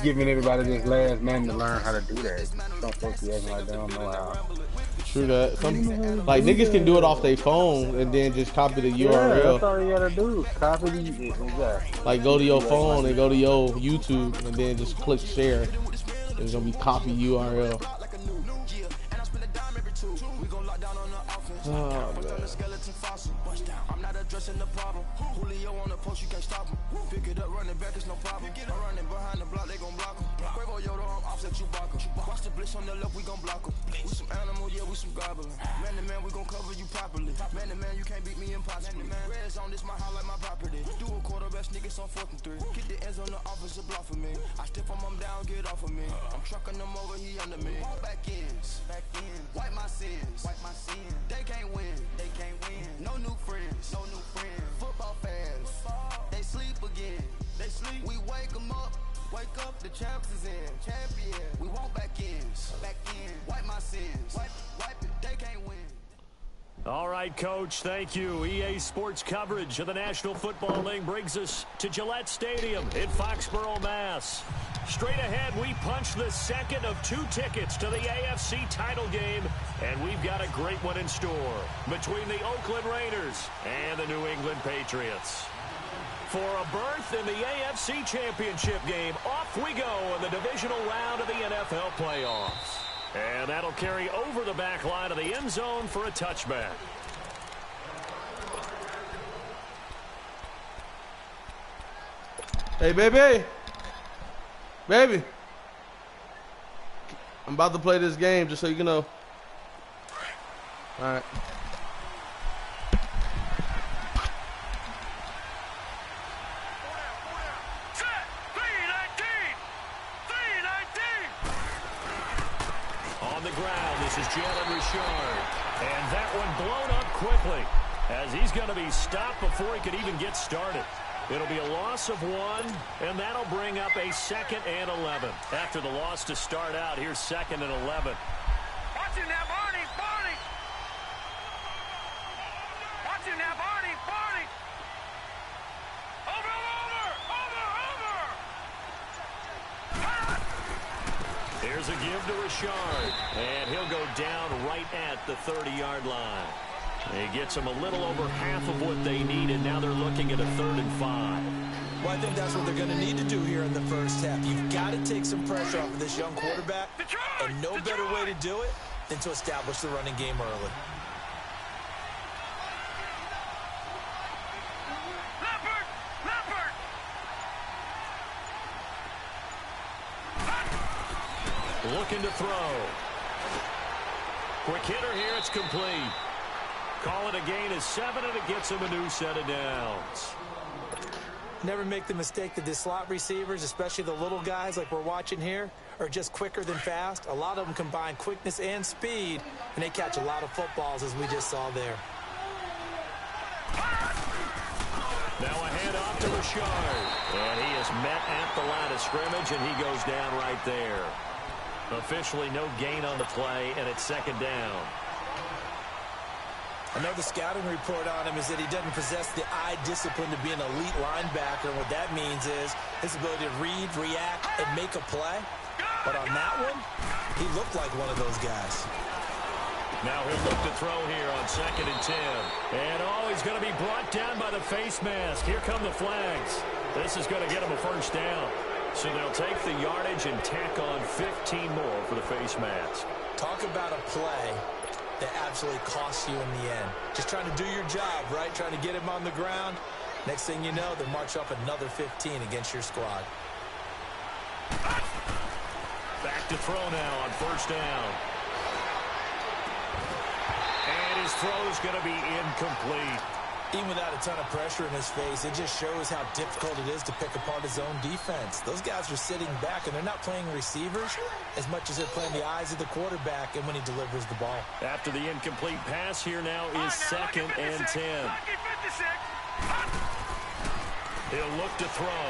giving everybody this last man to learn how to do that. Some folks be acting like they don't know how. True that. You Some know how to like do niggas can do it off that. their phone and then just copy the Yeah, that's URL. all you gotta do. Copy the exactly. Like go to your You acting like phone and go to your YouTube and then just click share. It's gonna be copy URL. Oh man. I'm not addressing the problem. Julio on the post, you can't stop him. Pick it up, running back, it's no problem. I'm running behind the block, they gon' block him. Quavo Yoda, I'm offset Chewbacca. Watch the blitz on the left, we gon' block him. We some animal, yeah, we some goblin. Man to man, we gon' cover you properly. Man to man, you can't beat me impossible. Red zone, this my highlight, my property. Do a quarterback, niggas on 4th and 3. Get the ends on the offensive block for me. I step on him down, get off of me. I'm trucking them over, he under me. Back ends, wipe my sins, They can't win, No new friends, Football fans, they sleep again. We wake them up. Wake up, the champs is in. Champion, we want back ends. Wipe my sins. Wipe it, they can't win. All right, Coach, thank you. EA Sports coverage of the National Football League brings us to Gillette Stadium in Foxborough, Mass. Straight ahead, we punch the second of 2 tickets to the AFC title game, and we've got a great one in store between the Oakland Raiders and the New England Patriots. For a berth in the AFC Championship game, off we go in the divisional round of the NFL playoffs. And that'll carry over the back line of the end zone for a touchback. Hey, baby. Baby. I'm about to play this game, just so you know. All right. On the ground, this is Jalen Richard. And that one blown up quickly, as he's going to be stopped before he could even get started. It'll be a loss of 1, and that'll bring up a 2nd and 11. After the loss to start out, here's 2nd and 11. Watching that, Barney! Watching that, Barney! Over! Here's a give to Richard, and he'll go down right at the 30-yard line. He gets them a little over half of what they need, and now they're looking at a 3rd and 5. Well, I think that's what they're going to need to do here in the first half. You've got to take some pressure off of this young quarterback, and no better way to do it than to establish the running game early. Looking to throw. Quick hitter here, it's complete. Call it a gain of 7, and it gets him a new set of downs. Never make the mistake that the slot receivers, especially the little guys like we're watching here, are just quicker than fast. A lot of them combine quickness and speed, and they catch a lot of footballs, as we just saw there. Now a handoff to Richard. And he is met at the line of scrimmage, and he goes down right there. Officially no gain on the play, and it's 2nd down. I know the scouting report on him is that he doesn't possess the eye discipline to be an elite linebacker, and what that means is his ability to read, react, and make a play. But on that one, he looked like one of those guys. Now he'll look to throw here on 2nd and 10. And he's going to be brought down by the face mask. Here come the flags. This is going to get him a 1st down. So they'll take the yardage and tack on 15 more for the face mask. Talk about a play that absolutely costs you in the end. Just trying to do your job, right? Trying to get him on the ground. Next thing you know, they march up another 15 against your squad. Back to throw now on 1st down. And his throw is going to be incomplete. Even without a ton of pressure in his face, it just shows how difficult it is to pick apart his own defense. Those guys are sitting back, and they're not playing receivers as much as they're playing the eyes of the quarterback and when he delivers the ball. After the incomplete pass, here now is 2nd and 10. He'll look to throw.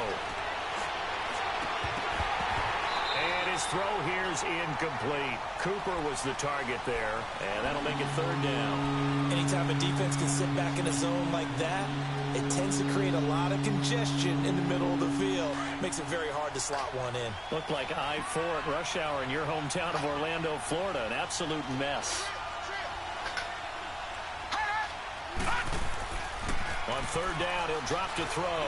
And his throw here's incomplete. Cooper was the target there, and that'll make it third down. Anytime a defense can sit back in a zone like that, it tends to create a lot of congestion in the middle of the field. Makes it very hard to slot one in. Looked like I-4 at rush hour in your hometown of Orlando, Florida. An absolute mess. On third down, he'll drop to throw.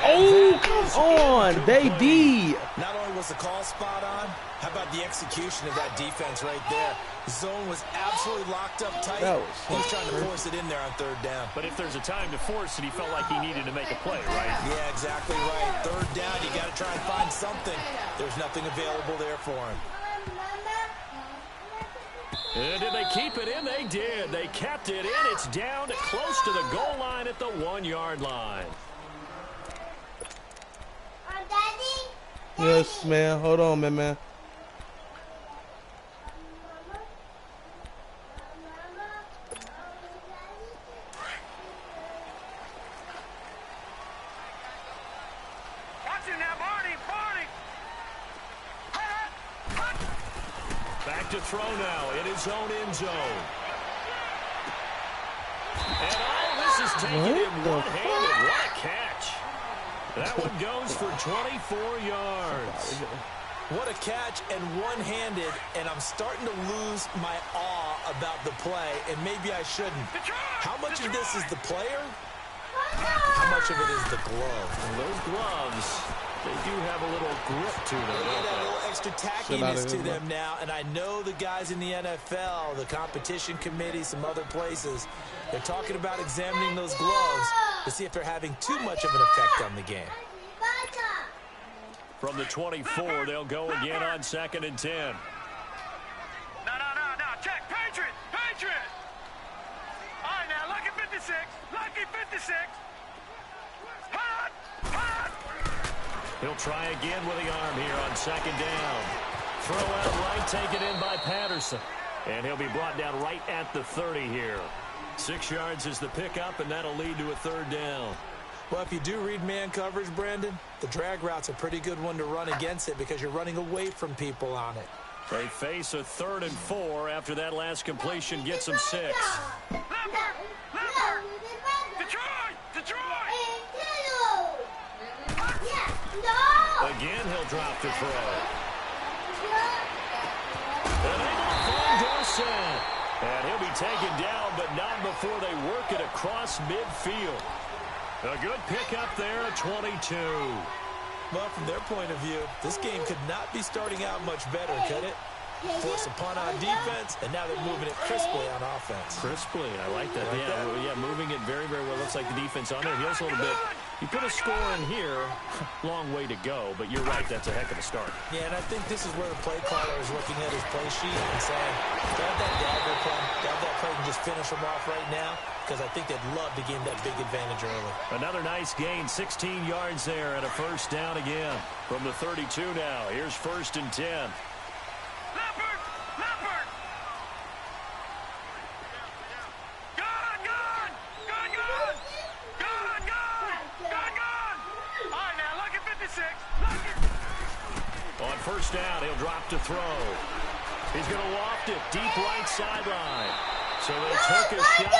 Oh, come on, baby. Not only was the call spot on, how about the execution of that defense right there? The zone was absolutely locked up tight. He was trying to force it in there on third down. But if there's a time to force it, he felt like he needed to make a play, right? Yeah, exactly right. Third down, you got to try and find something. There's nothing available there for him. And did they keep it in? They did. They kept it in. It's down close to the goal line at the 1-yard line. Yes, man. Hold on, man. Back to throw now in his own end zone. And this is taken in one-handed. What a catch. That one goes for 24 yards. What a catch and one-handed, and I'm starting to lose my awe about the play, and maybe I shouldn't. How much of this is the player? How much of it is the glove? And those gloves, they do have a little grip to them. They got a little extra tackiness to them now, and I know the guys in the NFL, the competition committee, some other places, they're talking about examining those gloves to see if they're having too much of an effect on the game. From the 24, they'll go again on 2nd and 10. No, check, Patriot! All right, now, lucky 56, lucky 56. Hot! He'll try again with the arm here on 2nd down. Throw out right, taken in by Patterson. And he'll be brought down right at the 30 here. 6 yards is the pickup, and that'll lead to a third down. Well, if you do read man coverage, Brandon, the drag route's a pretty good one to run against it because you're running away from people on it. They face a 3rd and 4 after that last completion gets them 6. Detroit! Again, he'll drop to throw. And able to find Dorsett. And he'll be taken down, but not before they work it across midfield. A good pickup there at 22. Well, from their point of view, this game could not be starting out much better, could it? Force a punt on defense, and now they're moving it crisply on offense. Crisply, I like that. Yeah, moving it very, very well. Looks like the defense on their heels a little bit. You put a score in here, long way to go, but you're right, that's a heck of a start. Yeah, and I think this is where the play caller is looking at his play sheet and saying, grab that dagger play, grab that play and just finish them off right now, because I think they'd love to gain that big advantage early. Another nice gain, 16 yards there, and a first down again. From the 32 now, here's 1st and 10. Leopard! Gone! All right, now, lucky 56. On 1st down, he'll drop to throw. He's going to waft it deep right sideline. So they took a shot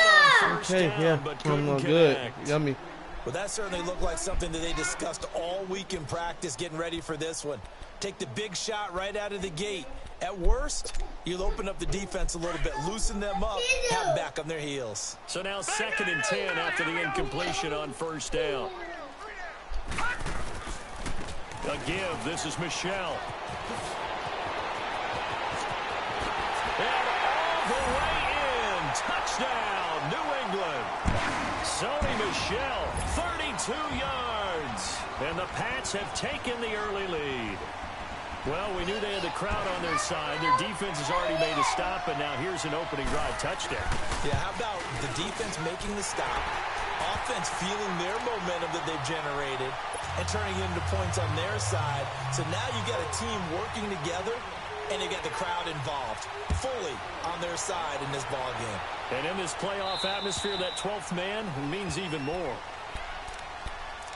on 1st down, but couldn't connect. Good. Yummy. Well, that certainly looked like something that they discussed all week in practice getting ready for this one. Take the big shot right out of the gate. At worst, you'll open up the defense a little bit, loosen them up, have them back on their heels. So now 2nd and 10 after the incompletion on 1st down. A give. This is Michel. And all the way in. Touchdown, New England. Sony Michel, 32 yards. And the Pats have taken the early lead. Well, we knew they had the crowd on their side. Their defense has already made a stop, and now here's an opening drive touchdown. Yeah, how about the defense making the stop, offense feeling their momentum that they've generated, and turning it into points on their side. So now you got a team working together, and you got the crowd involved, fully on their side in this ball game. And in this playoff atmosphere, that 12th man means even more.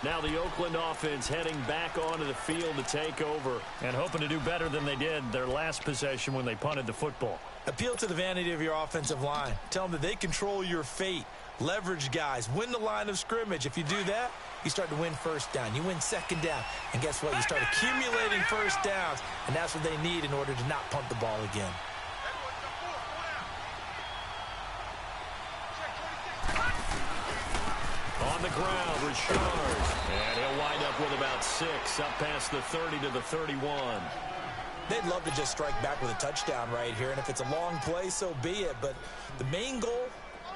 Now the Oakland offense heading back onto the field to take over and hoping to do better than they did their last possession when they punted the football. Appeal to the vanity of your offensive line. Tell them that they control your fate. Leverage guys. Win the line of scrimmage. If you do that, you start to win first down. You win second down. And guess what? You start accumulating first downs. And that's what they need in order to not punt the ball again. On the ground, Richard. And he'll wind up with about 6 up past the 30 to the 31. They'd love to just strike back with a touchdown right here. And if it's a long play, so be it. But the main goal,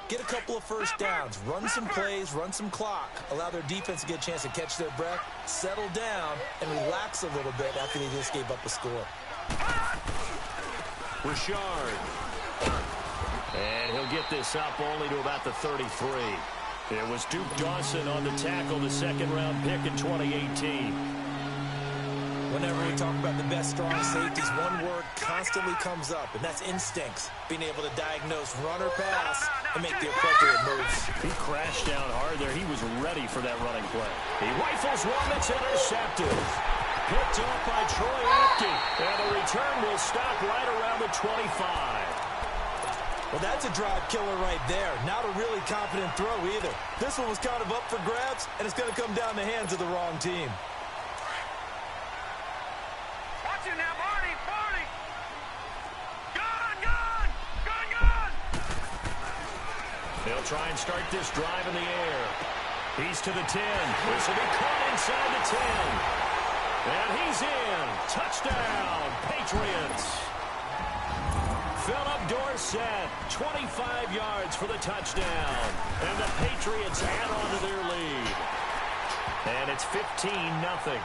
get a couple of first downs. Run some plays, run some clock. Allow their defense to get a chance to catch their breath, settle down, and relax a little bit after they just gave up a score. Richard. And he'll get this up only to about the 33. It was Duke Dawson on the tackle, the second-round pick in 2018. Whenever we talk about the best strong safeties, one word constantly comes up, and that's instincts. Being able to diagnose run or pass and make the appropriate moves. He crashed down hard there. He was ready for that running play. He rifles one that's intercepted. Picked off by Troy Apke. And the return will stop right around the 25. Well, that's a drive killer right there. Not a really confident throw either. This one was kind of up for grabs, and it's going to come down the hands of the wrong team. Watch it now, Barney, Barney. Gun. They'll try and start this drive in the air. He's to the 10. This will be caught inside the 10. And he's in. Touchdown, Patriots. Philip Dorsett, 25 yards for the touchdown. And the Patriots add on to their lead. And it's 15-0.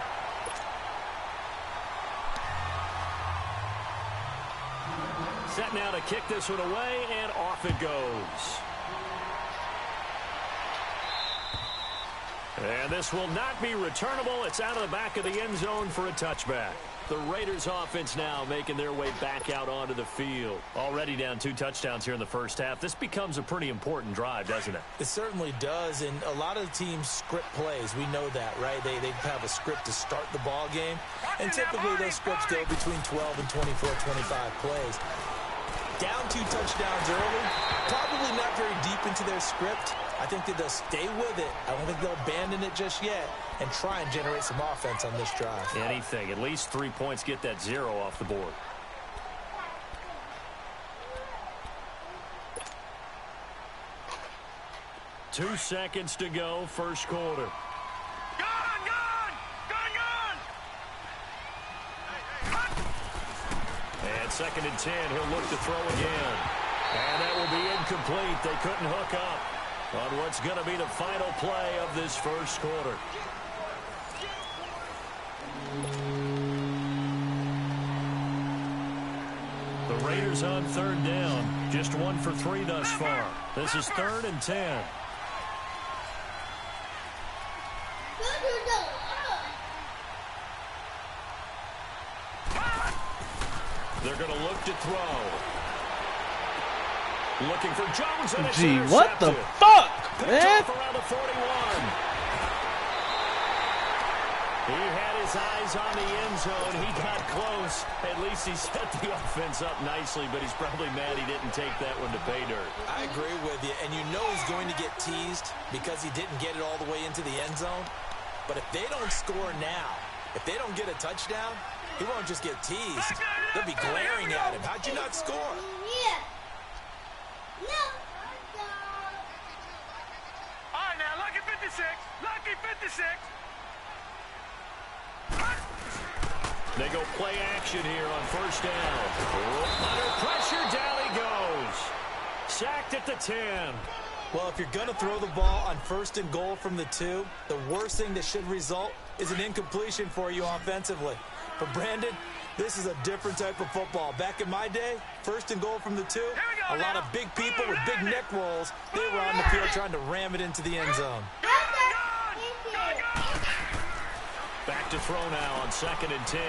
Set now to kick this one away, and off it goes. And this will not be returnable. It's out of the back of the end zone for a touchback. The Raiders offense now making their way back out onto the field. Already down 2 touchdowns here in the first half. This becomes a pretty important drive, doesn't it? It certainly does, and a lot of teams script plays. We know that, right? They have a script to start the ball game, and typically those scripts go between 12 and 24, 25 plays. Down 2 touchdowns early, probably not very deep into their script. I think that they'll stay with it. I don't think they'll abandon it just yet and try and generate some offense on this drive. Anything. At least 3 points, get that 0 off the board. Two seconds to go, first quarter. Gun. And 2nd and 10, he'll look to throw again. And that will be incomplete. They couldn't hook up on what's going to be the final play of this first quarter. The Raiders on 3rd down. Just 1 for 3 thus far. This is 3rd and 10. They're going to look to throw. Looking for Jones, and it's Gee, what the intercepted. fuck, Picked man? off around the 41. He had his eyes on the end zone. He got close. At least he set the offense up nicely, but he's probably mad he didn't take that one to pay dirt. I agree with you, and you know he's going to get teased because he didn't get it all the way into the end zone. But if they don't score now, if they don't get a touchdown, he won't just get teased. They'll be glaring at him. How'd you not score? All right, now, lucky 56. Lucky 56. They go play action here on 1st down. Under pressure, down he goes. Sacked at the 10. Well, if you're going to throw the ball on 1st and goal from the 2, the worst thing that should result is an incompletion for you offensively. But Brandon, this is a different type of football. Back in my day, 1st and goal from the 2, a lot of big people with big neck rolls, they were on the field trying to ram it into the end zone. Back to throw now on 2nd and 10.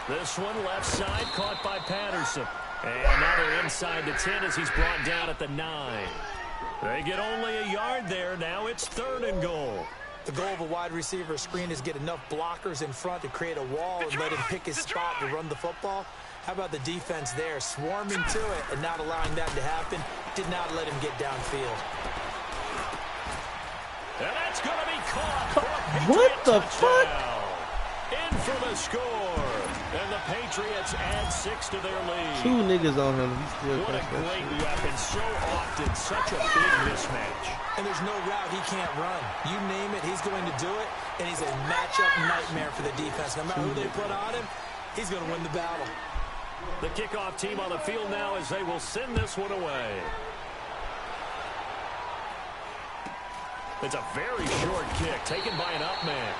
This one left side caught by Patterson. And now they're inside the 10 as he's brought down at the 9. They get only a yard there. Now it's 3rd and goal. The goal of a wide receiver screen is get enough blockers in front to create a wall and let him pick his spot to run the football. How about the defense there, swarming to it and not allowing that to happen? Did not let him get downfield. And that's going to be caught. What the fuck? In for the score. And the Patriots add 6 to their lead. 2 niggas on him. He still What a catch that great shit. weapon. So often, such a big mismatch. And there's no route he can't run. You name it, he's going to do it. And he's a matchup nightmare for the defense. No matter who they put on him, he's going to win the battle. The kickoff team on the field now as they will send this one away. It's a very short kick taken by an up man.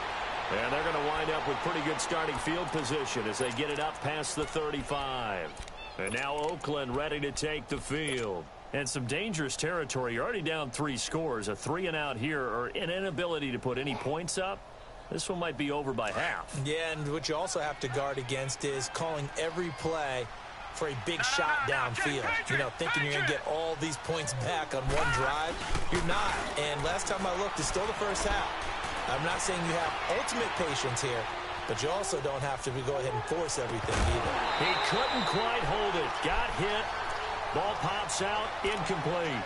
And they're going to wind up with pretty good starting field position as they get it up past the 35. And now Oakland ready to take the field. And some dangerous territory. You're already down 3 scores. A 3-and-out here or an inability to put any points up. This one might be over by half. Yeah, and what you also have to guard against is calling every play for a big shot downfield. You know, thinking you're going to get all these points back on one drive. You're not. And last time I looked, it's still the first half. I'm not saying you have ultimate patience here, but you also don't have to go ahead and force everything either. He couldn't quite hold it. Got hit. Ball pops out. Incomplete.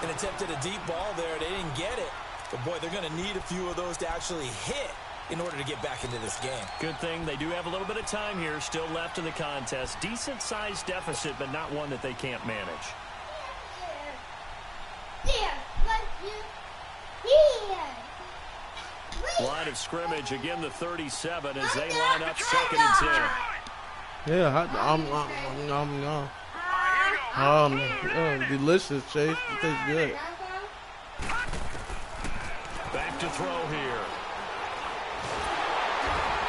And attempted a deep ball there. They didn't get it. But, boy, they're going to need a few of those to actually hit in order to get back into this game. Good thing they do have a little bit of time here still left in the contest. Decent-sized deficit, but not one that they can't manage. Line of scrimmage, again the 37 as they line up 2nd and 10. Yeah, delicious, Chase. It tastes good. Back to throw here.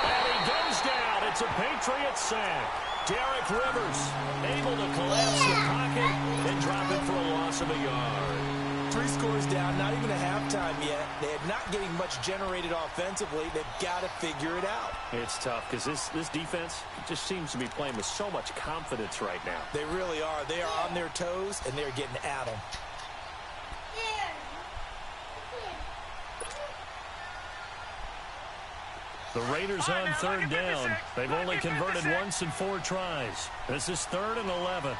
And he goes down. It's a Patriot sack. Derek Rivers able to collapse the pocket and drop it for a loss of a yard. 3 scores down, not even a halftime yet. They're not getting much generated offensively. They've got to figure it out. It's tough because this defense just seems to be playing with so much confidence right now. They really are. They are on their toes, and they're getting at them. The Raiders on 3rd down. They've only converted once in 4 tries. This is 3rd and 11.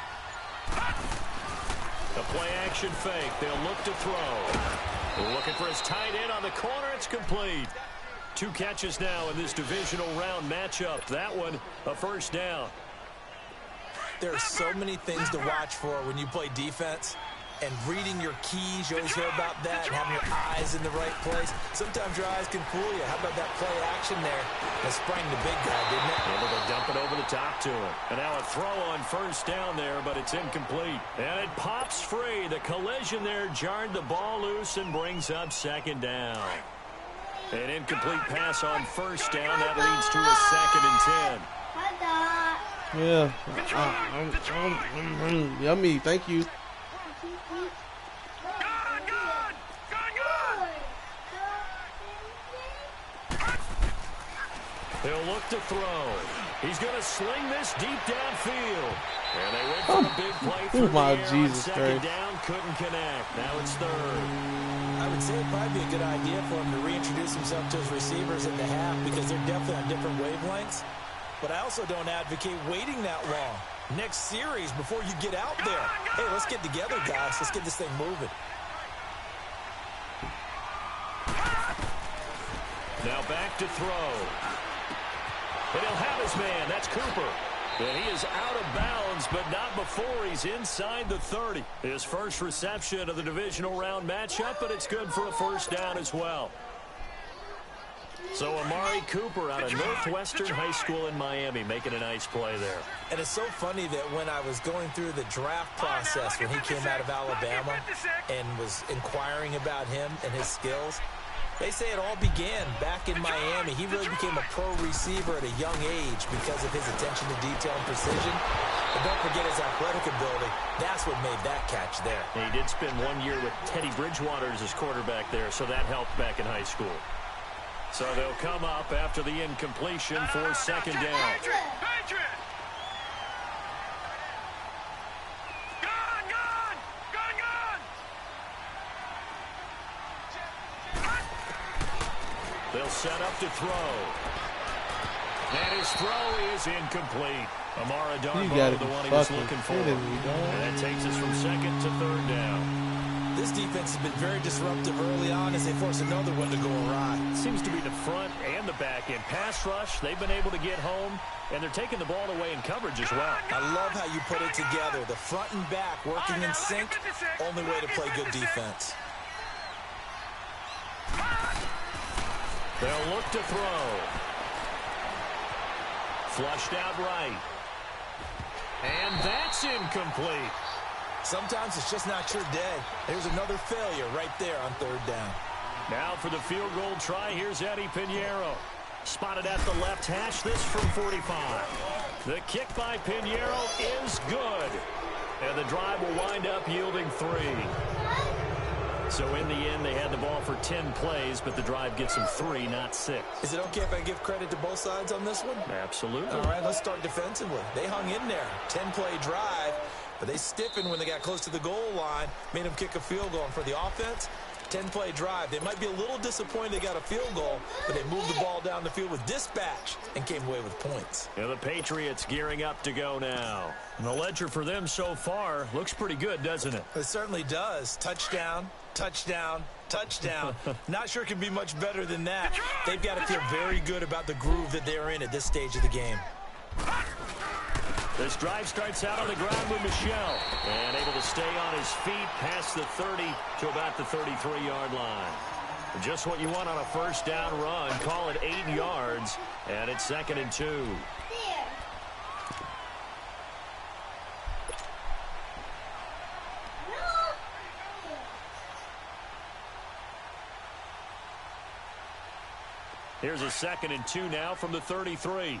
A play-action fake. They'll look to throw. Looking for his tight end on the corner. It's complete. 2 catches now in this divisional round matchup. That one, a first down. There are so many things to watch for when you play defense. And reading your keys, you always hear about that, and having your eyes in the right place. Sometimes your eyes can fool you. How about that play action there that sprang the big guy, didn't it? Able to dump it over the top to him. And now a throw on first down there, but it's incomplete. And it pops free. The collision there jarred the ball loose and brings up 2nd down. An incomplete pass on first down. That leads to a 2nd and 10. Yeah. Yummy. Thank you. He'll look to throw. He's going to sling this deep downfield. And they went for a big play through the air on 2nd down. Couldn't connect. Now it's 3rd. I would say it'd probably be a good idea for him to reintroduce himself to his receivers at the half because they're definitely on different wavelengths. But I also don't advocate waiting that long. Next series before you get out there. Hey, let's get together, guys. Let's get this thing moving. Now back to throw. And he'll have his man. That's Cooper. And he is out of bounds, but not before he's inside the 30. His first reception of the divisional round matchup, but it's good for a first down as well. So Amari Cooper out of Northwestern High School in Miami making a nice play there. And it's so funny that when I was going through the draft process when he came out of Alabama and was inquiring about him and his skills, they say it all began back in Miami. He really became a pro receiver at a young age because of his attention to detail and precision. And don't forget his athletic ability. That's what made that catch there. And he did spend 1 year with Teddy Bridgewater as his quarterback there, so that helped back in high school. So they'll come up after the incompletion for 2nd down. They'll set up to throw. And his throw is incomplete. Amara Darboh, the one he was looking for. And that takes us from second to third down. This defense has been very disruptive early on as they force another one to go awry. Seems to be the front and the back end. Pass rush, they've been able to get home, and they're taking the ball away in coverage as well. I love how you put it together. The front and back working in sync, only way to play good defense. They'll look to throw. Flushed out right. And that's incomplete. Sometimes it's just not your day. There's another failure right there on third down. Now for the field goal try, here's Eddie Pinheiro. Spotted at the left hash, this from 45. The kick by Pinheiro is good. And the drive will wind up yielding 3. So in the end, they had the ball for 10 plays, but the drive gets them 3, not 6. Is it okay if I give credit to both sides on this one? Absolutely. All right, let's start defensively. They hung in there. 10-play drive, but they stiffened when they got close to the goal line, made them kick a field goal. And for the offense, 10-play drive. They might be a little disappointed they got a field goal, but they moved the ball down the field with dispatch and came away with points. Yeah, the Patriots gearing up to go now. And the ledger for them so far looks pretty good, doesn't it? It certainly does. Touchdown, touchdown, touchdown. Not sure it can be much better than that. They've got to feel very good about the groove that they're in at this stage of the game. This drive starts out on the ground with Michel. And able to stay on his feet past the 30 to about the 33-yard line. Just what you want on a first down run. Call it 8 yards. And it's 2nd and 2. Here's a 2nd and 2 now from the 33.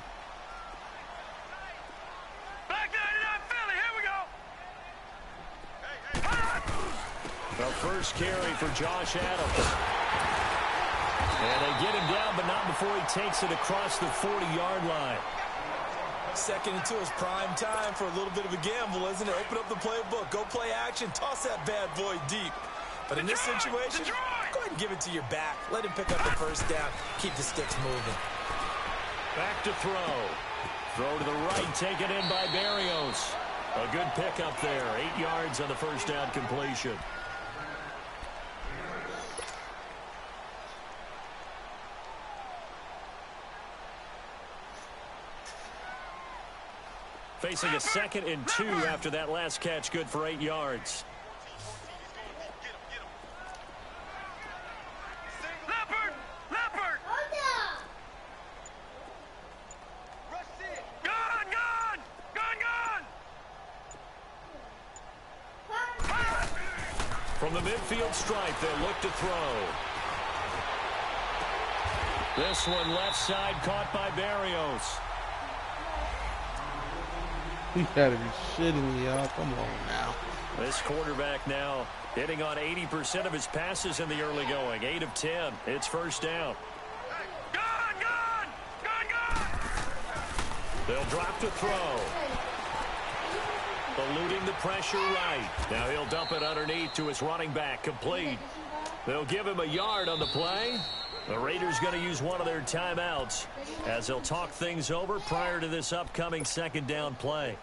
The first carry for Josh Adams. And they get him down, but not before he takes it across the 40-yard line. 2nd and 2 is prime time for a little bit of a gamble, isn't it? Open up the playbook, go play action, toss that bad boy deep. But in this situation, go ahead and give it to your back. Let him pick up the first down. Keep the sticks moving. Back to throw. Throw to the right, taken in by Berrios. A good pickup there. 8 yards on the first down completion. Facing a 2nd and 2 after that last catch, good for 8 yards. Leopard! Gone! From the midfield stripe, they'll look to throw. This one left side caught by Berrios. You gotta be shitting me, y'all. Come on now. This quarterback now hitting on 80% of his passes in the early going. 8 of 10. It's first down. Gone! They'll drop to throw. Eluding the pressure right. Now he'll dump it underneath to his running back. Complete. They'll give him a yard on the play. The Raiders going to use one of their timeouts as they'll talk things over prior to this upcoming 2nd down play.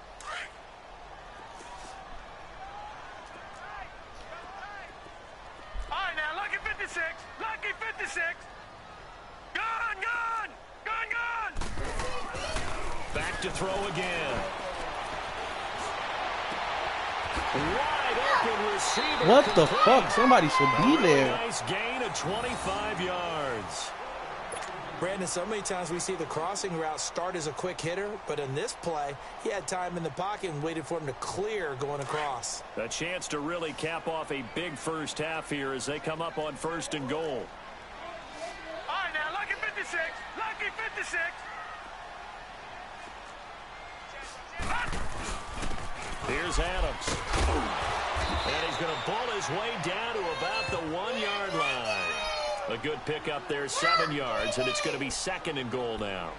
All right, now, lucky 56. Gone! Back to throw again. Wide open receiver. What the fuck? Somebody should be there. Nice gain of 25 yards. Brandon, so many times we see the crossing route start as a quick hitter, but in this play, he had time in the pocket and waited for him to clear going across. A chance to really cap off a big first half here as they come up on 1st and goal. All right, now, lucky 56. Here's Adams. And he's going to pull his way down to about the 1-yard line. A good pickup there, 7 yards, and it's going to be 2nd and goal now.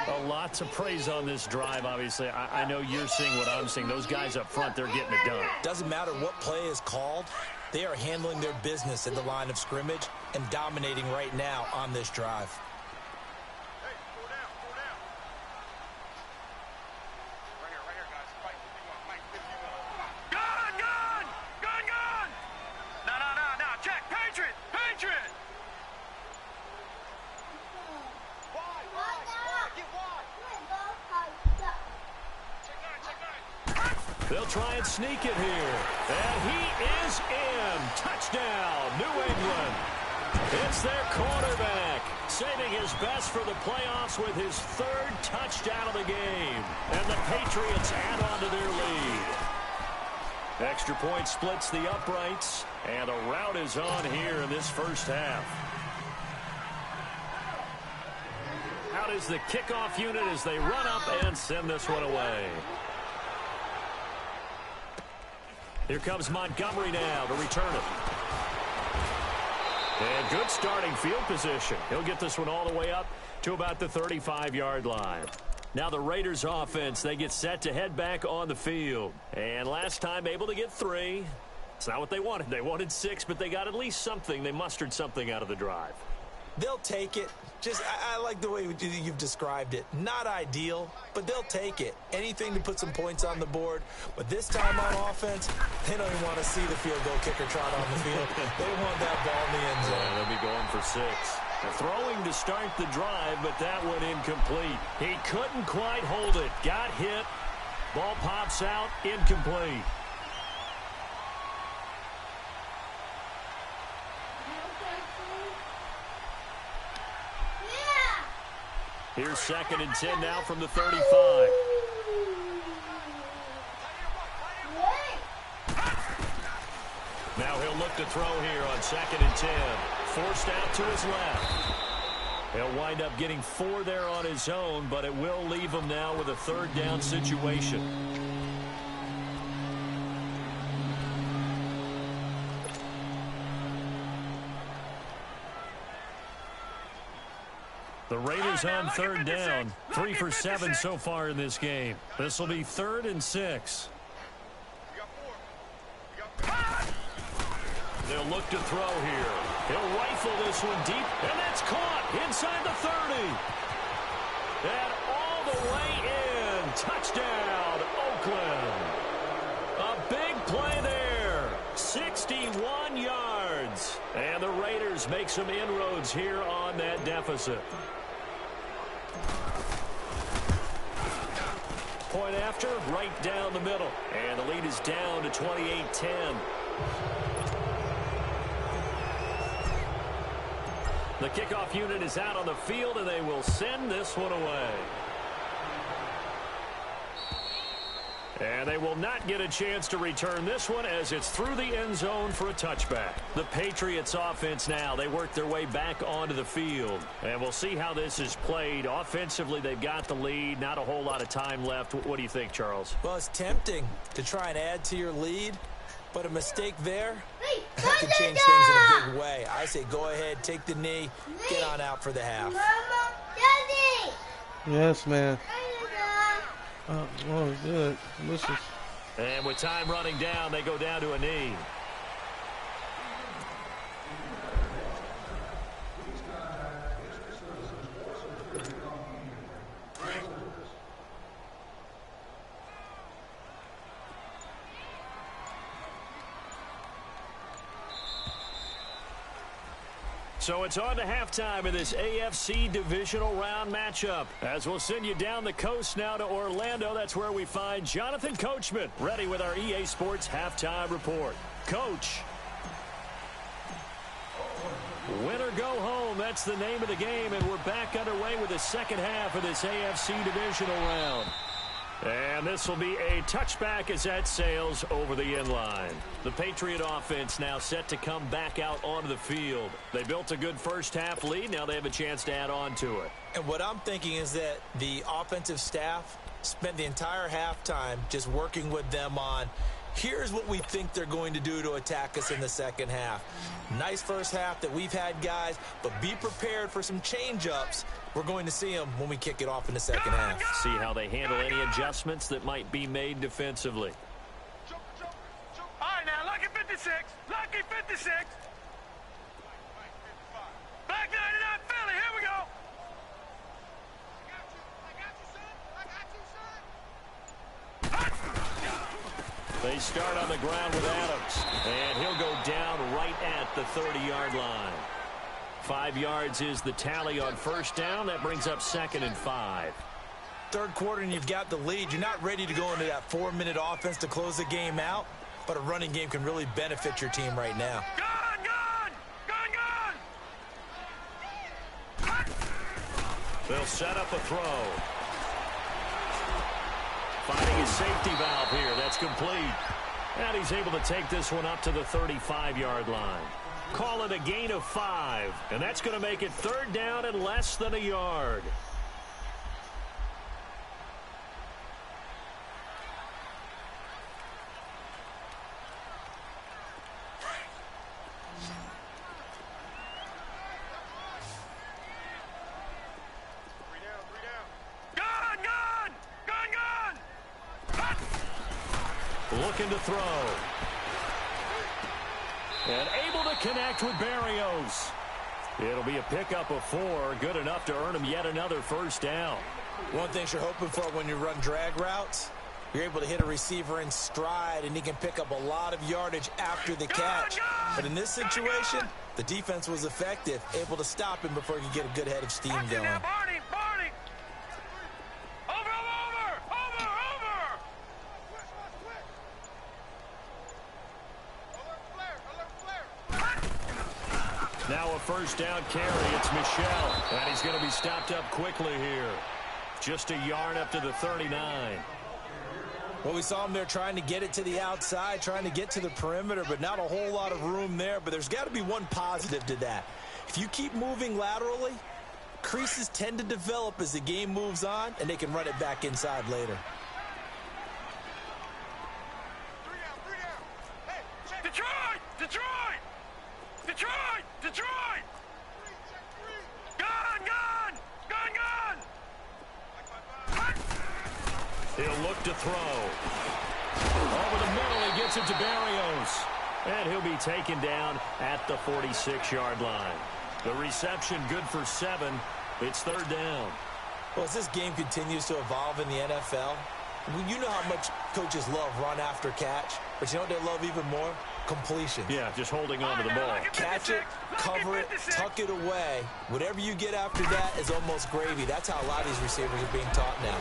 A lot to praise on this drive, obviously. I know you're seeing what I'm seeing. Those guys up front, they're getting it done. Doesn't matter what play is called. They are handling their business at the line of scrimmage. and dominating right now on this drive. Hey, pull down, pull down. Right here, guys. Fight 51, Mike 51. Gun, gun! Gun, gun! No. Check. Patriot! Patriot! Wide, get wide. Check nine. They'll try and sneak it here. And he is in. Touchdown, New England. It's their quarterback, saving his best for the playoffs with his third touchdown of the game. And the Patriots add on to their lead. Extra point splits the uprights, and a rout is on here in this first half. Out is the kickoff unit as they run up and send this one away. Here comes Montgomery now to return it. And good starting field position. He'll get this one all the way up to about the 35-yard line. Now the Raiders offense, they get set to head back on the field. And last time able to get 3. It's not what they wanted. They wanted 6, but they got at least something. They mustered something out of the drive. They'll take it. I like the way you've described it. Not ideal, but they'll take it. Anything to put some points on the board. But this time on offense, they don't even want to see the field goal kicker trot on the field. They want that ball in the end zone. Yeah, they'll be going for 6. They're throwing to start the drive, but that one incomplete. He couldn't quite hold it. Got hit. Ball pops out. Incomplete. Here's 2nd and 10 now from the 35. Now he'll look to throw here on 2nd and 10. Forced out to his left. He'll wind up getting 4 there on his own, but it will leave him now with a 3rd down situation. The Raiders on 3rd down. 3 for 7 so far in this game. This will be 3rd and 6. They'll look to throw here. He'll rifle this one deep, and that's caught inside the 30. And all the way in. Touchdown, Oakland. A big play there. 61 yards. And the Raiders make some inroads here on that deficit. Point after, right down the middle. And the lead is down to 28-10. The kickoff unit is out on the field, and they will send this one away. And they will not get a chance to return this one as it's through the end zone for a touchback. The Patriots offense now, they work their way back onto the field. And we'll see how this is played. Offensively, they've got the lead. Not a whole lot of time left. What do you think, Charles? Well, it's tempting to try and add to your lead, but a mistake there that could change things in a big way. I say go ahead, take the knee, get on out for the half. Yes, man. Oh, good. Delicious. And with time running down, they go down to a knee. So it's on to halftime in this AFC divisional round matchup. As we'll send you down the coast now to Orlando, that's where we find Jonathan Coachman, ready with our EA Sports halftime report. Coach. Win or go home, that's the name of the game, and we're back underway with the second half of this AFC divisional round. And this will be a touchback as that sails over the end line. The Patriot offense now set to come back out onto the field. They built a good first half lead. Now they have a chance to add on to it. And what I'm thinking is that the offensive staff spent the entire halftime just working with them on, here's what we think they're going to do to attack us in the second half. Nice first half that we've had, guys, but be prepared for some change-ups. We're going to see them when we kick it off in the second half. See how they handle any adjustments that might be made defensively. All right, now, lucky 56. Lucky 56. They start on the ground with Adams, and he'll go down right at the 30-yard line. 5 yards is the tally on first down. That brings up 2nd and 5. Third quarter and you've got the lead. You're not ready to go into that 4-minute offense to close the game out, but a running game can really benefit your team right now. Gun, gun! Gun, gun! They'll set up a throw. Finding his safety valve here. That's complete. And he's able to take this one up to the 35-yard line. Call it a gain of 5. And that's going to make it 3rd down and less than a yard. Looking to throw. And able to connect with Berrios. It'll be a pickup of 4. Good enough to earn him yet another first down. One thing you're hoping for when you run drag routes, you're able to hit a receiver in stride, and he can pick up a lot of yardage after the catch. But in this situation, the defense was effective, able to stop him before he could get a good head of steam going. Barney, Barney! Over! Now a first down carry. It's Michel. And he's going to be stopped up quickly here. Just a yard up to the 39. Well, we saw him there trying to get it to the outside, trying to get to the perimeter, but not a whole lot of room there. But there's got to be one positive to that. If you keep moving laterally, creases tend to develop as the game moves on, and they can run it back inside later. Detroit! Detroit! Detroit! Detroit! Gun! Gun! Gun! Gun! He'll look to throw. Over the middle, he gets it to Berrios. And he'll be taken down at the 46-yard line. The reception good for 7. It's 3rd down. Well, as this game continues to evolve in the NFL, you know how much coaches love run after catch, but you know what they love even more? Completion. Yeah, just holding on to the ball. Catch it, cover it, tuck it away. Whatever you get after that is almost gravy. That's how a lot of these receivers are being taught now.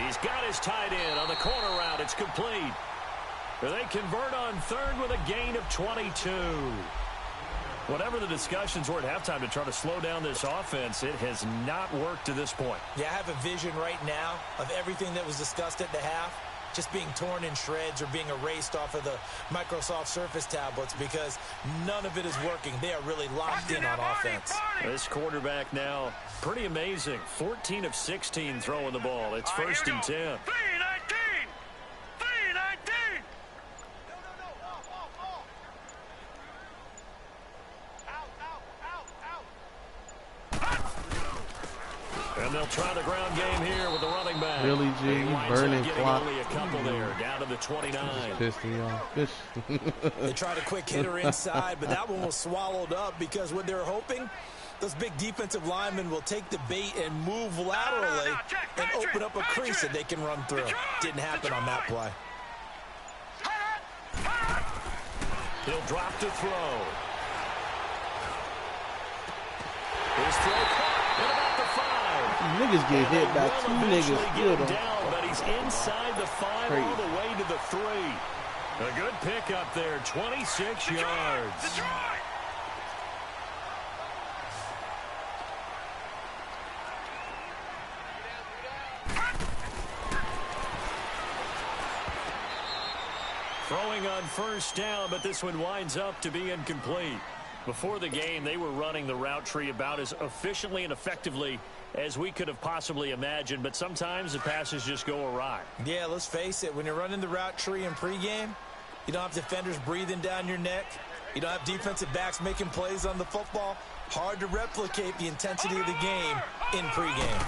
He's got his tight end on the corner route. It's complete. They convert on 3rd with a gain of 22. Whatever the discussions were at halftime to try to slow down this offense, it has not worked to this point. Yeah, I have a vision right now of everything that was discussed at the half just being torn in shreds or being erased off of the Microsoft Surface tablets because none of it is working. They are really locked in on offense. This quarterback now, pretty amazing. 14 of 16 throwing the ball. It's 1st and 10. 3-19! 3-19! And they'll try the ground game here with the running back. Really, G? You burning clock. Only a couple there, down to the 29. Pissed me off. They tried a quick hitter inside, but that one was swallowed up because what they're hoping, those big defensive linemen will take the bait and move laterally and open up a crease that they can run through. Didn't happen on that play. He'll drop to throw. His throw caught at about the 5. Niggas get hit by 2 niggas. Still don't. Down, but he's inside the 5 all the way to the 3. A good pickup there, 26 yards. Detroit! Throwing on first down, but this one winds up to be incomplete. Before the game, they were running the route tree about as efficiently and effectively as we could have possibly imagined, but sometimes the passes just go awry. Yeah, let's face it. When you're running the route tree in pregame, you don't have defenders breathing down your neck. You don't have defensive backs making plays on the football. Hard to replicate the intensity of the game in pregame.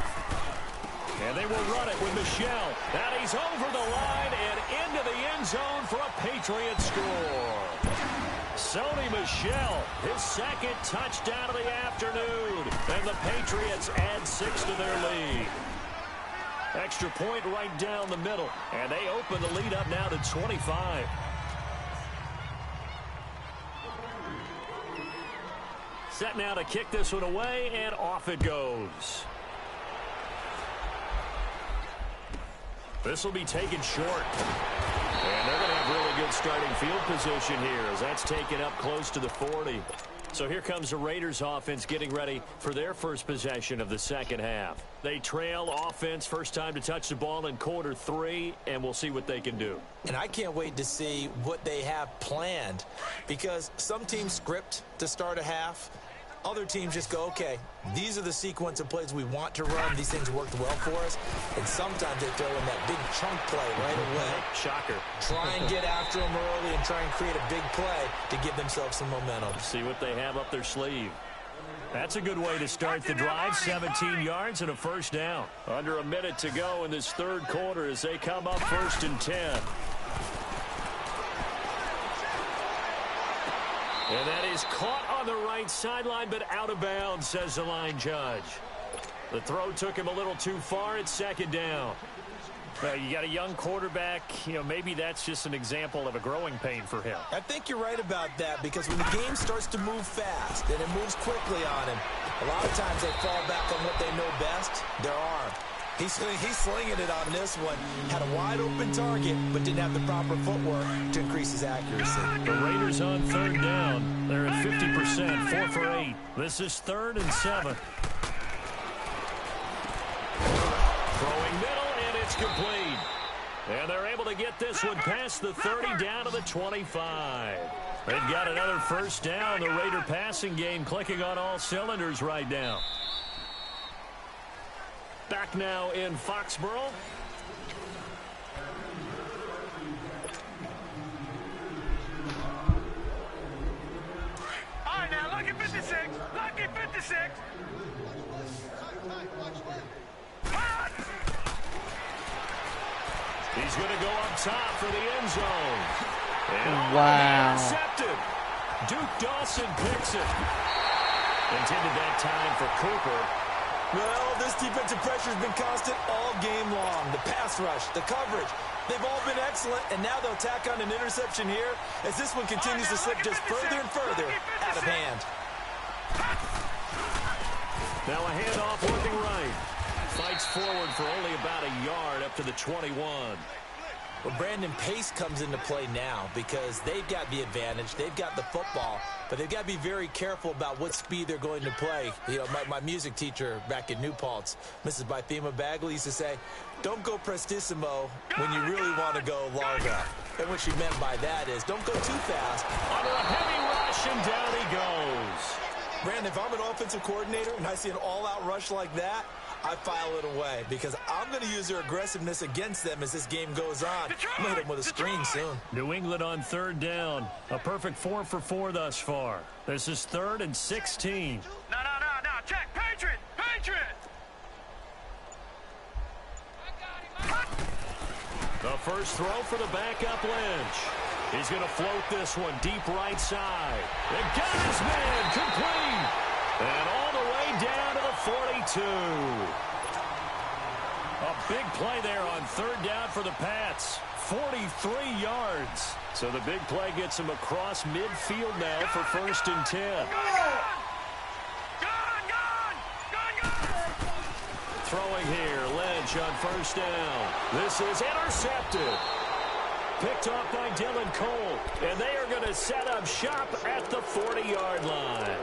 And they will run it with Michel. And he's over the line and into the end zone for a Patriot score. Sony Michel, his 2nd touchdown of the afternoon. And the Patriots add 6 to their lead. Extra point right down the middle. And they open the lead up now to 25. Set now to kick this one away, and off it goes. This will be taken short. And they're going to have really good starting field position here as that's taken up close to the 40. So here comes the Raiders offense getting ready for their first possession of the second half. They trail offense first time to touch the ball in quarter 3, and we'll see what they can do. And I can't wait to see what they have planned, because some teams script to start a half. Other teams just go, okay, these are the sequence of plays we want to run. These things worked well for us. And sometimes they throw in that big chunk play right away. Shocker. Try and get after them early and try and create a big play to give themselves some momentum. See what they have up their sleeve. That's a good way to start the drive. 17 yards and a first down. Under a minute to go in this third quarter as they come up 1st and 10. And that is caught on the right sideline, but out of bounds, says the line judge. The throw took him a little too far. It's 2nd down. You got a young quarterback. Maybe that's just an example of a growing pain for him. I think you're right about that, because when the game starts to move fast and it moves quickly on him, a lot of times they fall back on what they know best, their arm. He's slinging it on this one. Had a wide open target, but didn't have the proper footwork to increase his accuracy. The Raiders on 3rd down. They're at 50%, 4 for 8. This is 3rd and 7. Throwing middle, and it's complete. And they're able to get this one past the 30 down to the 25. They've got another first down. The Raider passing game clicking on all cylinders right now. Back now in Foxborough. All right, now, lucky 56. Lucky 56. He's going to go up top for the end zone. And wow. Intercepted. Duke Dawson picks it. Intended that time for Cooper. Well, this defensive pressure has been constant all game long. The pass rush, the coverage, they've all been excellent, and now they'll tack on an interception here as this one continues to slip just further and further out of hand. Now a handoff working right. Fights forward for only about a yard up to the 21. Well, Brandon, pace comes into play now because they've got the advantage. They've got the football, but they've got to be very careful about what speed they're going to play. My music teacher back in New Paltz, Mrs. Bythema Bagley, used to say, don't go prestissimo when you really want to go largo. And what she meant by that is don't go too fast. Under a heavy rush, and down he goes. Brandon, if I'm an offensive coordinator and I see an all-out rush like that, I file it away because I'm going to use their aggressiveness against them as this game goes on. I'm going to hit them with a screen soon. New England on 3rd down. A perfect 4 for 4 thus far. This is 3rd and 16. No. Check. Patriot. The first throw for the backup Lynch. He's going to float this one deep right side. And got his man complete. And all the way down to the 42. A big play there on 3rd down for the Pats. 43 yards. So the big play gets him across midfield now for 1st and 10. Throwing here, Lynch on 1st down. This is intercepted. Picked off by Dylan Cole. And they are going to set up shop at the 40-yard line.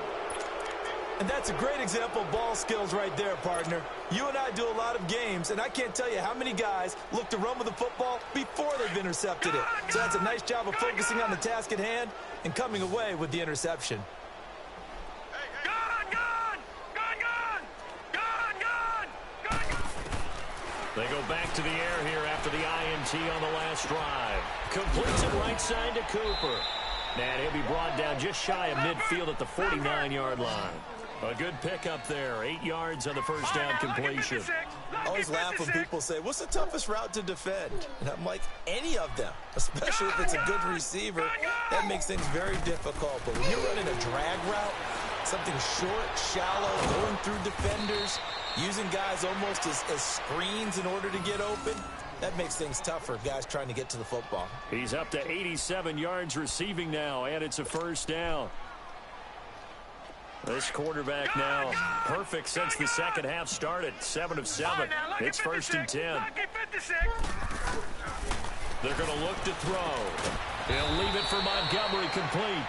And that's a great example of ball skills right there, partner. You and I do a lot of games, and I can't tell you how many guys look to run with the football before they've intercepted it. So that's a nice job of focusing on the task at hand and coming away with the interception. They go back to the air here after the INT on the last drive. Completes it right side to Cooper. And he'll be brought down just shy of midfield at the 49-yard line. A good pickup there. 8 yards on the first down completion. I always laugh when people say, what's the toughest route to defend? And I'm like, any of them, especially if it's a good receiver. That makes things very difficult. But when you're running a drag route, something short, shallow, going through defenders, Using guys almost as screens in order to get open, that makes things tough for guys trying to get to the football. He's up to 87 yards receiving now, and it's a first down. This quarterback now perfect since the second half started. 7 of 7. It's 1st and 10. They're going to look to throw. They'll leave it for Montgomery complete.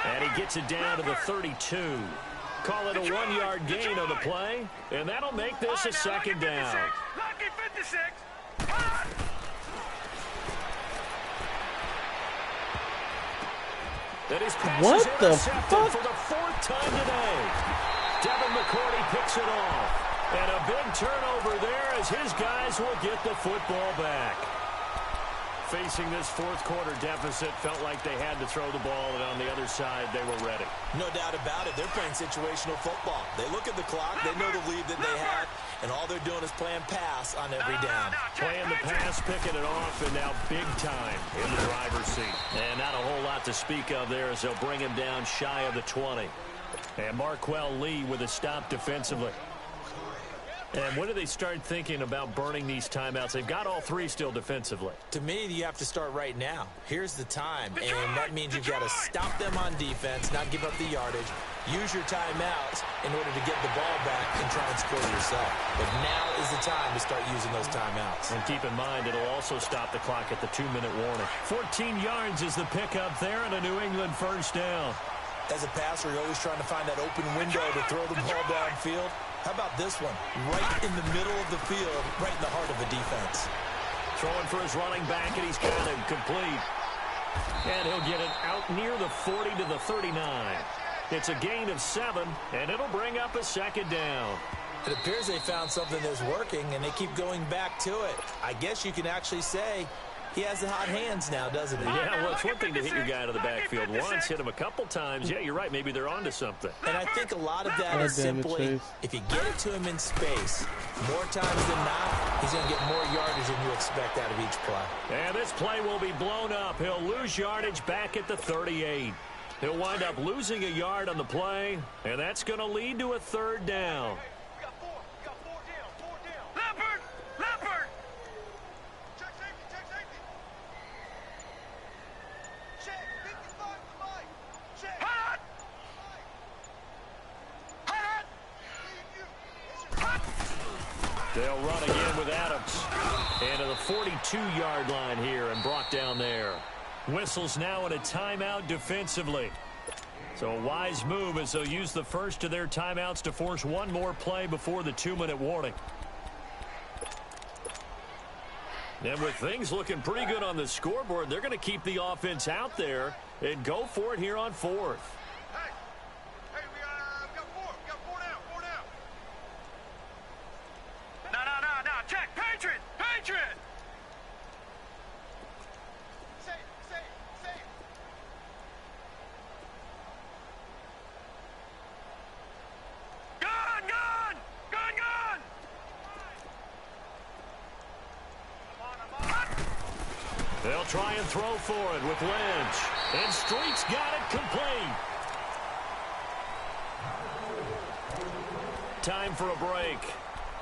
And he gets it down to the 32. Call it a 1-yard gain on the play, and that'll make this a second down. That is what the fuck? For the 4th time today. Devin McCourty picks it off. And a big turnover there as his guys will get the football back. Facing this 4th quarter deficit, felt like they had to throw the ball, and on the other side, they were ready. No doubt about it. They're playing situational football. They look at the clock. They know the lead that they have, and all they're doing is playing pass on every down. Playing the pass, picking it off, and now big time in the driver's seat. And not a whole lot to speak of there as they'll bring him down shy of the 20. And Marquell Lee with a stop defensively. And when do they start thinking about burning these timeouts? They've got all 3 still defensively. To me, you have to start right now. Here's the time, and that means you've got to stop them on defense, not give up the yardage, use your timeouts in order to get the ball back and try and score yourself. But now is the time to start using those timeouts. And keep in mind, it'll also stop the clock at the 2-minute warning. 14 yards is the pickup there, and a New England first down. As a passer, you're always trying to find that open window to throw the ball downfield. How about this one? Right in the middle of the field, right in the heart of the defense. Throwing for his running back, and he's got him complete. And he'll get it out near the 40 to the 39. It's a gain of 7, and it'll bring up a second down. It appears they found something that's working, and they keep going back to it. I guess you can actually say he has the hot hands now, doesn't he? Yeah, well, it's one thing to hit your guy out of the backfield once, hit him a couple times. Yeah, you're right. Maybe they're onto something. And I think a lot of that is simply, if you get it to him in space, more times than not, he's going to get more yardage than you expect out of each play. And this play will be blown up. He'll lose yardage back at the 38. He'll wind up losing a yard on the play, and that's going to lead to a 3rd down. They'll run again with Adams. And to the 42-yard line here and brought down there. Whistles now in a timeout defensively. So a wise move as they'll use the first of their timeouts to force one more play before the 2-minute warning. And with things looking pretty good on the scoreboard, they're going to keep the offense out there and go for it here on 4th. They'll try and throw for it with Lynch. And Street's got it complete. Time for a break.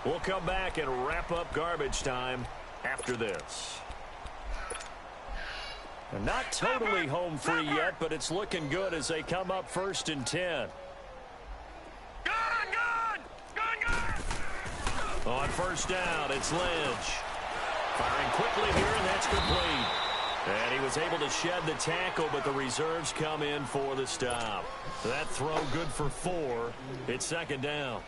We'll come back and wrap up garbage time after this. They're not totally home free yet, but it's looking good as they come up 1st and 10. On 1st down, it's Lynch. Firing quickly here, and that's complete. And he was able to shed the tackle, but the reserves come in for the stop. That throw good for 4. It's 2nd down.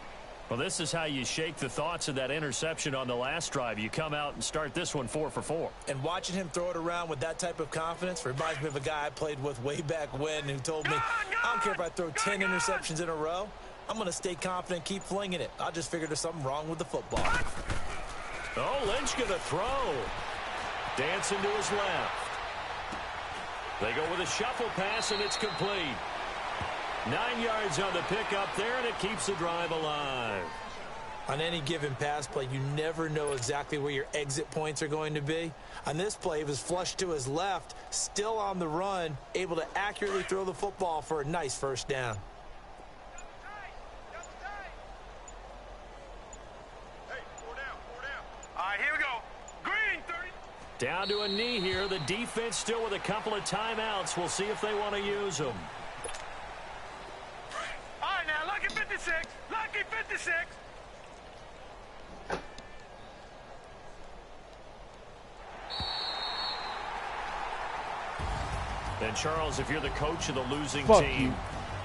Well, this is how you shake the thoughts of that interception on the last drive. You come out and start this one 4 for 4. And watching him throw it around with that type of confidence reminds me of a guy I played with way back when who told me, I don't care if I throw 10 interceptions in a row. I'm going to stay confident, keep flinging it. I just figured there's something wrong with the football. Oh, Lynch going to throw. Dancing to his left. They go with a shuffle pass, and it's complete. 9 yards on the pickup there, and it keeps the drive alive. On any given pass play, you never know exactly where your exit points are going to be. On this play, he was flushed to his left, still on the run, able to accurately throw the football for a nice 1st down. Down to a knee here. The defense still with a couple of timeouts. We'll see if they want to use them. All right, now, lucky 56. Lucky 56. And, Charles, if you're the coach of the losing Fuck team,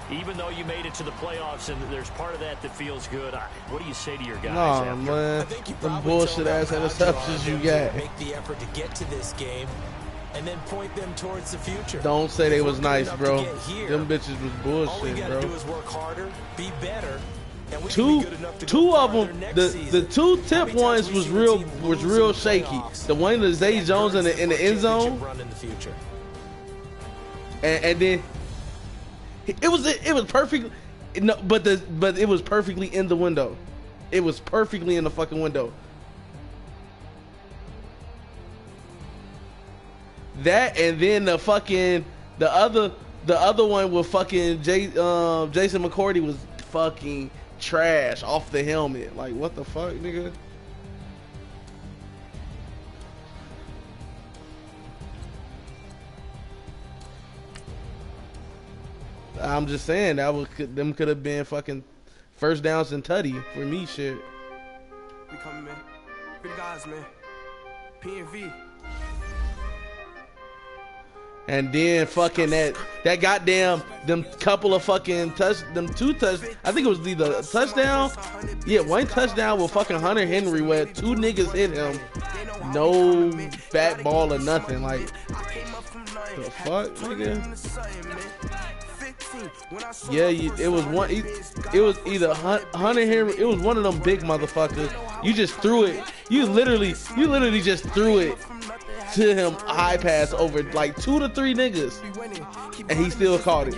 even though you made it to the playoffs and there's part of that feels good, what do you say to your guys Nah, after? man. I think you Them probably bullshit ass tell them how interceptions you to got. make the effort to get to this game and then point them towards the future. Don't say they If was we're good nice, enough bro. to get here, Them bitches was all we bullshit, gotta do bro. is work harder, be better, and we can Two be good enough to two go of farther them, next the season. two How tip many times ones we was seen a real team was lose real in the shaky. playoffs? The one that Zay Jones in the end zone, Championship run in the future. and then it was perfect. No, but it was perfectly in the window. It was perfectly in the fucking window. That and then the other one with fucking Jason McCourty was fucking trash off the helmet. Like, what the fuck, nigga? I'm just saying them could have been fucking first downs and tutty for me, shit. We coming, man. Big guys, man. PNV. And then fucking that goddamn them couple of fucking them two touch. I think it was either a touchdown. Yeah, one touchdown with fucking Hunter Henry where two niggas hit him. No fat ball or nothing. Like, the fuck, nigga? Yeah, it was one. It was either Hunter Henry. It was one of them big motherfuckers. You just threw it. You literally just threw it to him, high pass over like 2 to 3 niggas, and he still caught it.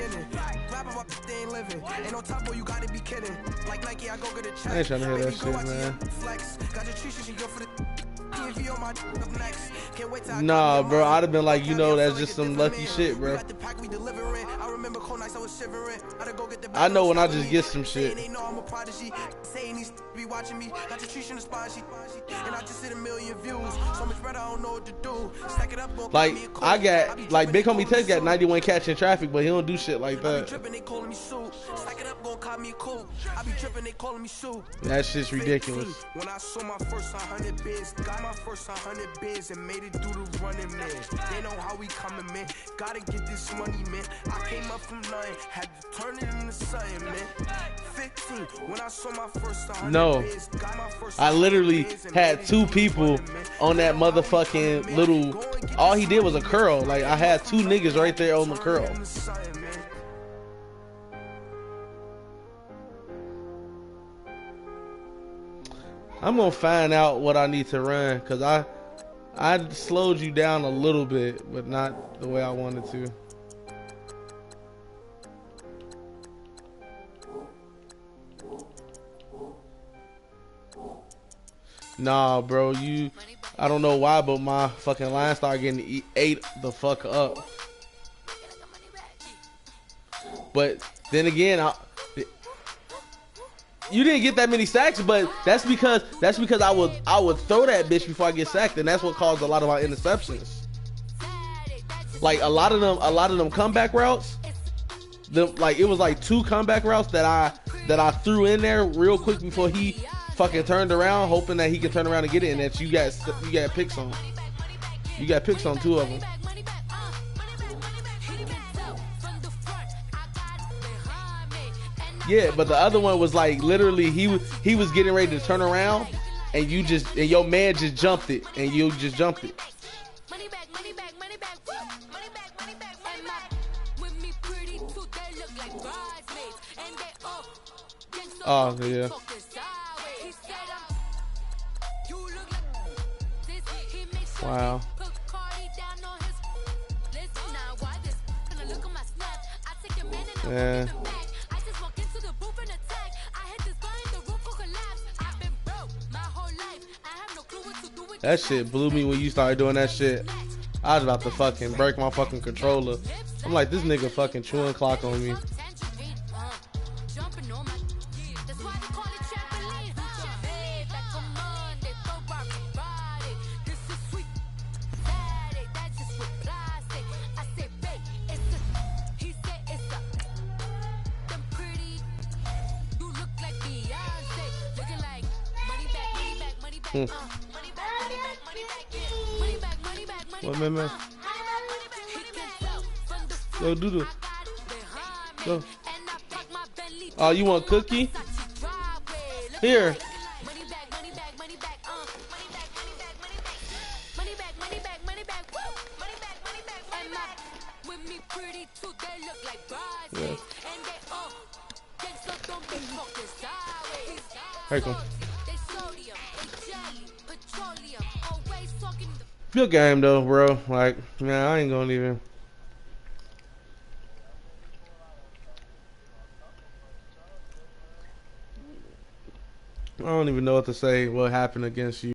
I ain't trying to hear that shit, man. Nah, bro, I'd have been like, that's just some lucky shit, bro. I know when I just get some shit. Like, I got, like, Big Homie Tech got 91 catch in traffic, but he don't do shit like that. That shit's ridiculous. When I saw my first 100 bids, got my first 100 bids and made it through the running, man. They know how we coming, man. Gotta get this money, man. I came up from nothing, had to turn it into something, man. 15, when I saw my first 100 bids, got my first I literally had 2 people on that motherfucking little, all he did was a curl. Like, I had 2 niggas right there on the curl. I'm gonna find out what I need to run, cause I slowed you down a little bit, but not the way I wanted to. Nah, bro, I don't know why, but my fucking line started getting ate the fuck up. But then again, you didn't get that many sacks, but that's because I would throw that bitch before I get sacked, and that's what caused a lot of my interceptions. Like a lot of them comeback routes, like it was like 2 comeback routes that I threw in there real quick before he fucking turned around, hoping that he could turn around and get it, and that you got picks on. You got picks on 2 of them. Yeah, but the other one was like literally he was getting ready to turn around, and your man just jumped it, and you just jumped it. Oh yeah. Wow. Yeah. That shit blew me when you started doing that shit. I was about to fucking break my fucking controller. I'm like, this nigga fucking chewing clock on me. What, man? Go do the. Go. Oh, you want cookie? Here. Yeah. Here you go. Good game though, bro. Like, man, I ain't gonna even. I don't even know what to say. What happened against you?